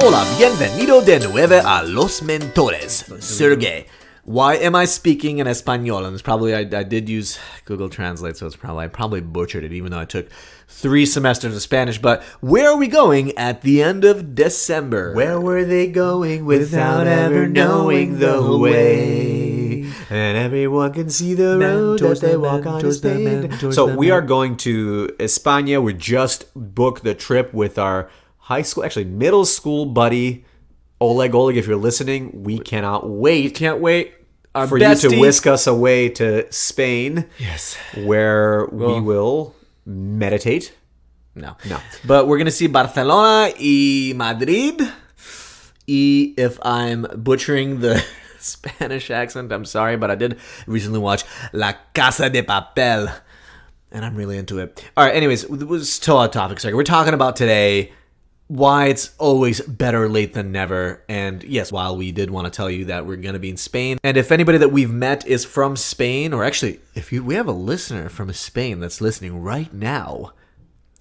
Hola, bienvenido de nuevo a Los Mentores. Sergey, why am I speaking in Espanol? And it's probably, I did use Google Translate, so I probably butchered it, even though I took 3 semesters of Spanish. But where are we going at the end of December? Where were they going without ever knowing the way? And everyone can see the road that they walk on is paved. So we are going to España. We just booked the trip with our middle school buddy, Oleg. Oleg, if you're listening, we cannot wait. Can't wait. Our for bestie. You to whisk us away to Spain. Yes. Where we will meditate. No. But we're going to see Barcelona y Madrid. Y if I'm butchering the Spanish accent, I'm sorry, but I did recently watch La Casa de Papel, and I'm really into it. All right, anyways, we're still on topic. We're talking about today why it's always better late than never. And yes, while we did want to tell you that we're going to be in Spain, and if anybody that we've met is from Spain, or actually, we have a listener from Spain that's listening right now,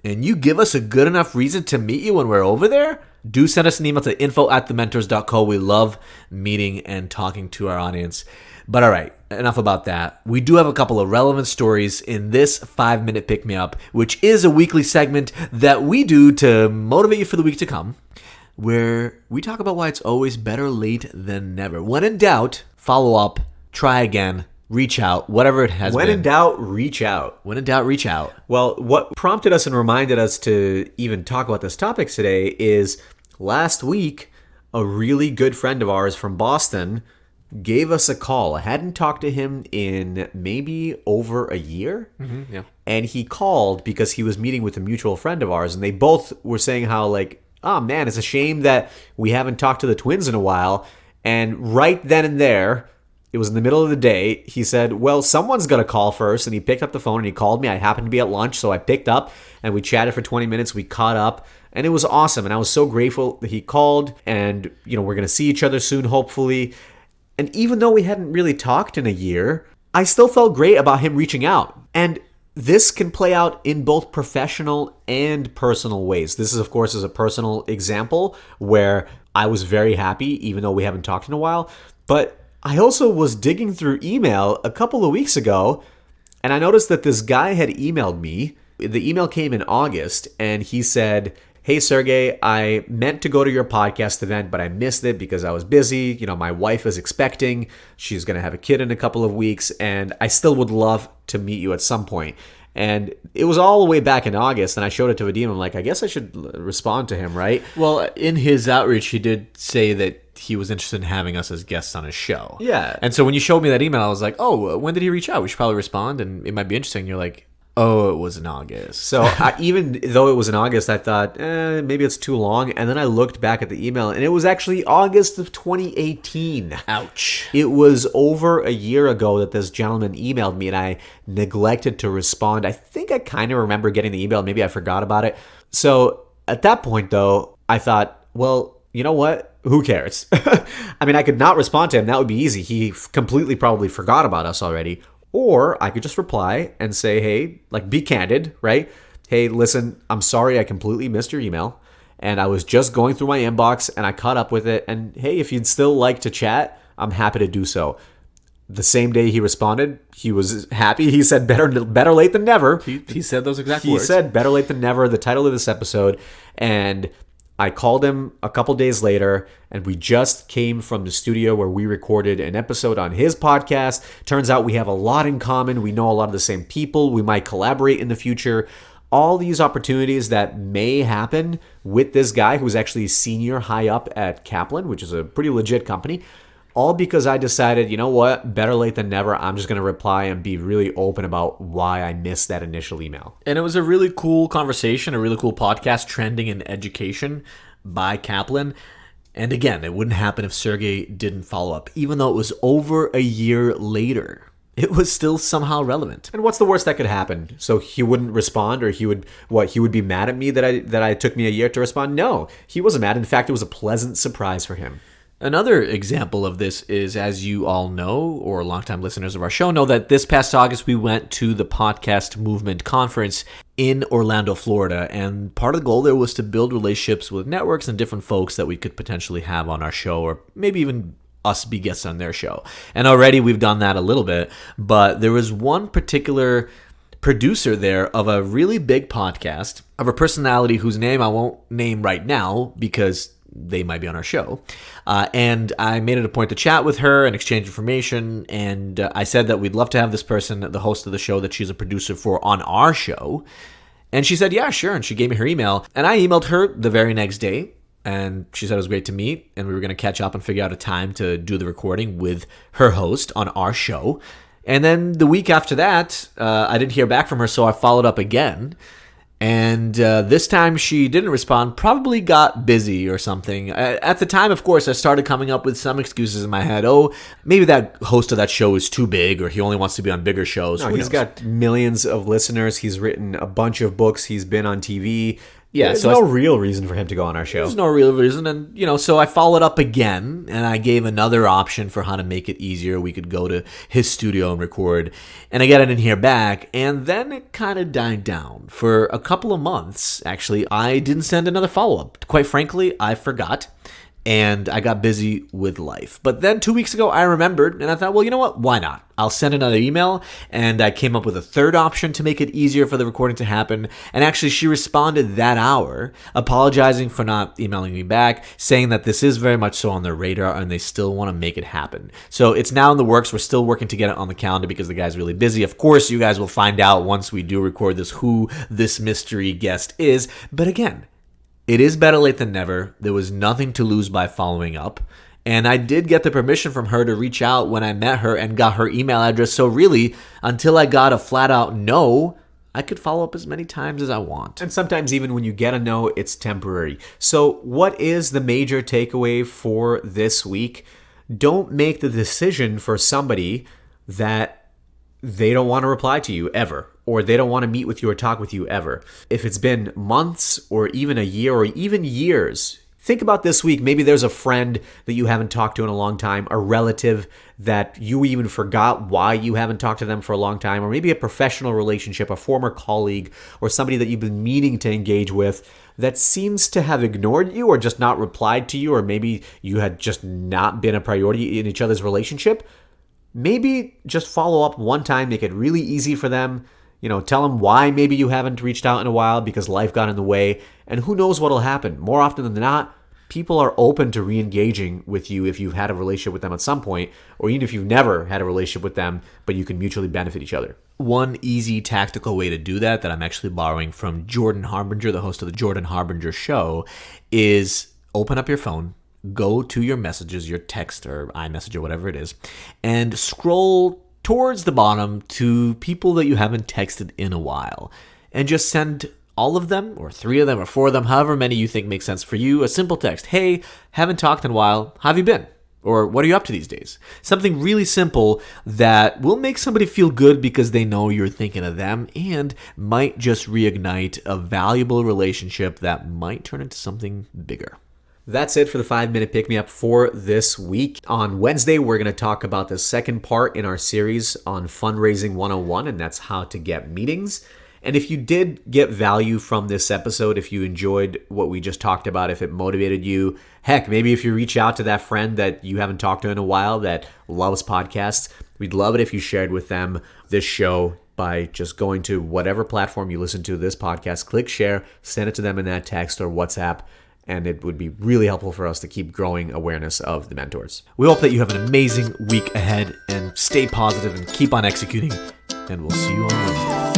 and you give us a good enough reason to meet you when we're over there, do send us an email to info@thementors.co. We love meeting and talking to our audience. But all right, enough about that. We do have a couple of relevant stories in this 5-minute pick-me-up, which is a weekly segment that we do to motivate you for the week to come, where we talk about why it's always better late than never. When in doubt, follow up, try again, reach out, whatever it has been. When in doubt, reach out. When in doubt, reach out. Well, what prompted us and reminded us to even talk about this topic today is last week, a really good friend of ours from Boston gave us a call. I hadn't talked to him in maybe over a year. Mm-hmm, yeah. And he called because he was meeting with a mutual friend of ours. And they both were saying how, like, oh man, it's a shame that we haven't talked to the twins in a while. And right then and there, it was in the middle of the day, he said, well, someone's going to call first. And he picked up the phone and he called me. I happened to be at lunch, so I picked up and we chatted for 20 minutes. We caught up and it was awesome. And I was so grateful that he called, and, you know, we're going to see each other soon, hopefully. And even though we hadn't really talked in a year, I still felt great about him reaching out. And this can play out in both professional and personal ways. This is, of course, a personal example where I was very happy, even though we haven't talked in a while. But I also was digging through email a couple of weeks ago, and I noticed that this guy had emailed me. The email came in August, and he said, hey, Sergey, I meant to go to your podcast event, but I missed it because I was busy. You know, my wife is expecting. She's going to have a kid in a couple of weeks, and I still would love to meet you at some point. And it was all the way back in August, and I showed it to Vadim. I'm like, I guess I should respond to him, right? Well, in his outreach, he did say that he was interested in having us as guests on his show. Yeah. And so when you showed me that email, I was like, oh, when did he reach out? We should probably respond, and it might be interesting. You're like, oh, it was in August. So even though it was in August, I thought, maybe it's too long. And then I looked back at the email, and it was actually August of 2018. Ouch. It was over a year ago that this gentleman emailed me, and I neglected to respond. I think I kind of remember getting the email. Maybe I forgot about it. So at that point, though, I thought, well, you know what? Who cares? I mean, I could not respond to him. That would be easy. He completely probably forgot about us already. Or I could just reply and say, hey, like, be candid, right? Hey, listen, I'm sorry I completely missed your email. And I was just going through my inbox and I caught up with it. And hey, if you'd still like to chat, I'm happy to do so. The same day he responded, he was happy. He said, better late than never. He said those exact words. He said, better late than never, the title of this episode. And I called him a couple days later, and we just came from the studio where we recorded an episode on his podcast. Turns out we have a lot in common. We know a lot of the same people. We might collaborate in the future. All these opportunities that may happen with this guy who's actually senior high up at Kaplan, which is a pretty legit company, all because I decided, you know what, better late than never. I'm just going to reply and be really open about why I missed that initial email. And it was a really cool conversation, a really cool podcast, Trending in Education by Kaplan. And again, it wouldn't happen if Sergey didn't follow up. Even though it was over a year later, it was still somehow relevant. And what's the worst that could happen? So he wouldn't respond, or he would be mad at me that I took me a year to respond? No, he wasn't mad. In fact, it was a pleasant surprise for him. Another example of this is, as you all know, or longtime listeners of our show know, that this past August we went to the Podcast Movement Conference in Orlando, Florida. And part of the goal there was to build relationships with networks and different folks that we could potentially have on our show, or maybe even us be guests on their show. And already we've done that a little bit, but there was one particular producer there of a really big podcast, of a personality whose name I won't name right now because they might be on our show. And I made it a point to chat with her and exchange information. And I said that we'd love to have this person, the host of the show that she's a producer for, on our show. And she said, yeah, sure. And she gave me her email. And I emailed her the very next day. And she said it was great to meet. And we were going to catch up and figure out a time to do the recording with her host on our show. And then the week after that, I didn't hear back from her. So I followed up again. And this time she didn't respond, probably got busy or something. At the time, of course, I started coming up with some excuses in my head. Oh, maybe that host of that show is too big, or he only wants to be on bigger shows. No, he's got millions of listeners. He's written a bunch of books. He's been on TV. Yeah, there's no real reason for him to go on our show. There's no real reason. And, so I followed up again, and I gave another option for how to make it easier. We could go to his studio and record. And again, I didn't hear back. And then it kind of died down. For a couple of months, actually, I didn't send another follow-up. Quite frankly, I forgot. And I got busy with life. But then 2 weeks ago, I remembered, and I thought, well, you know what? Why not? I'll send another email. And I came up with a third option to make it easier for the recording to happen. And actually, she responded that hour, apologizing for not emailing me back, saying that this is very much so on their radar and they still want to make it happen. So it's now in the works. We're still working to get it on the calendar because the guy's really busy. Of course, you guys will find out once we do record this who this mystery guest is. But again, it is better late than never. There was nothing to lose by following up. And I did get the permission from her to reach out when I met her and got her email address. So really, until I got a flat out no, I could follow up as many times as I want. And sometimes even when you get a no, it's temporary. So what is the major takeaway for this week? Don't make the decision for somebody that they don't want to reply to you ever, or they don't want to meet with you or talk with you ever. If it's been months or even a year or even years, think about this week. Maybe there's a friend that you haven't talked to in a long time, a relative that you even forgot why you haven't talked to them for a long time, or maybe a professional relationship, a former colleague, or somebody that you've been meaning to engage with that seems to have ignored you or just not replied to you, or maybe you had just not been a priority in each other's relationship. Maybe just follow up one time, make it really easy for them. Tell them why maybe you haven't reached out in a while because life got in the way. And who knows what'll happen. More often than not, people are open to re-engaging with you if you've had a relationship with them at some point, or even if you've never had a relationship with them, but you can mutually benefit each other. One easy tactical way to do that I'm actually borrowing from Jordan Harbinger, the host of the Jordan Harbinger Show, is open up your phone, go to your messages, your text or iMessage or whatever it is, and scroll towards the bottom to people that you haven't texted in a while, and just send all of them, or 3 of them, or 4 of them, however many you think makes sense for you, a simple text. Hey, haven't talked in a while. How have you been? Or what are you up to these days? Something really simple that will make somebody feel good because they know you're thinking of them, and might just reignite a valuable relationship that might turn into something bigger. That's it for the 5-minute pick-me-up for this week. On Wednesday, we're going to talk about the second part in our series on Fundraising 101, and that's how to get meetings. And if you did get value from this episode, if you enjoyed what we just talked about, if it motivated you, heck, maybe if you reach out to that friend that you haven't talked to in a while that loves podcasts, we'd love it if you shared with them this show by just going to whatever platform you listen to this podcast, click share, send it to them in that text or WhatsApp, and it would be really helpful for us to keep growing awareness of the mentors. We hope that you have an amazing week ahead, and stay positive and keep on executing, and we'll see you on Wednesday.